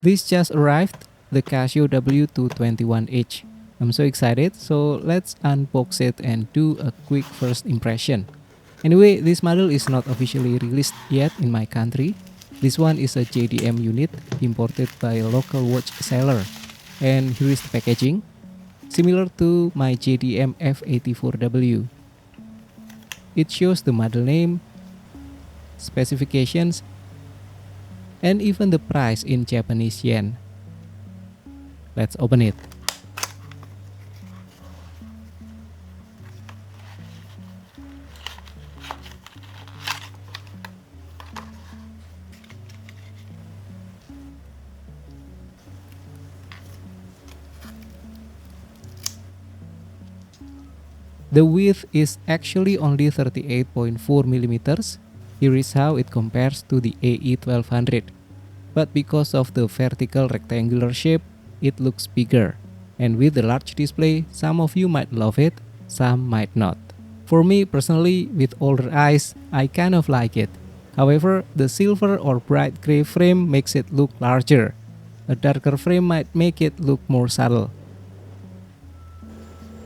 This just arrived, the Casio W221H. I'm so excited, so let's unbox it and do a quick first impression. Anyway, this model is not officially released yet in my country. This one is a JDM unit imported by a local watch seller. And here is the packaging, similar to my JDM F84W. It shows the model name, specifications, and even the price in Japanese yen. Let's open it. The width is actually only 38.4 millimeters. Here is how it compares to the AE1200. But because of the vertical rectangular shape, it looks bigger. And with the large display, some of you might love it, some might not. For me personally, with older eyes, I kind of like it. However, the silver or bright gray frame makes it look larger. A darker frame might make it look more subtle.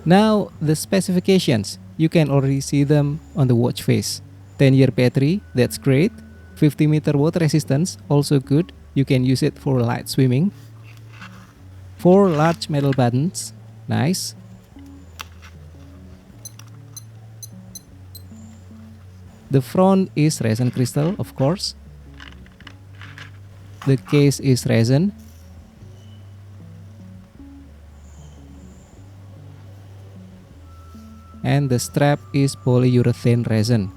Now, the specifications, you can already see them on the watch face. 10-year battery, that's great. 50-meter water resistance, also good. You can use it for light swimming. 4 large metal buttons, nice. The front is resin crystal, of course. The case is resin. And the strap is polyurethane resin.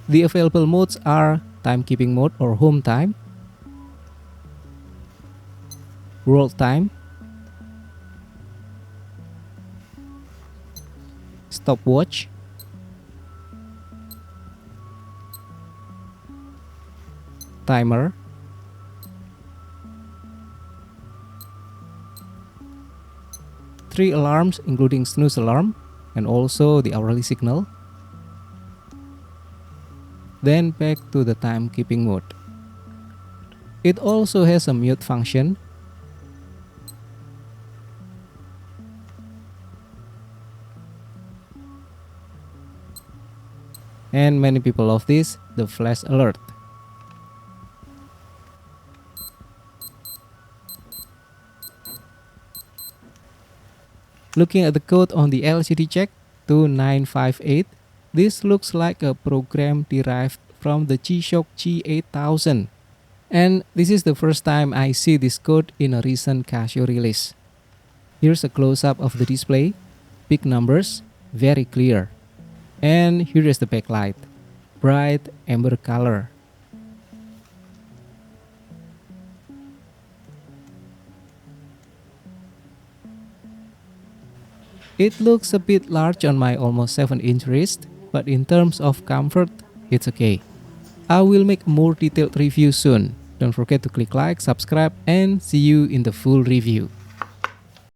The available modes are timekeeping mode or home time, world time, stopwatch, timer, three alarms including snooze alarm and also the hourly signal. Then back to the timekeeping mode. It also has a mute function. And many people love this, the flash alert. Looking at the code on the LCD check, 2958, this looks like a program derived from the G-Shock G8000. And this is the first time I see this code in a recent Casio release. Here's a close-up of the display, big numbers, very clear. And here is the backlight, bright amber color. It looks a bit large on my almost 7-inch wrist, but in terms of comfort, it's okay. I will make a more detailed review soon. Don't forget to click like, subscribe, and see you in the full review.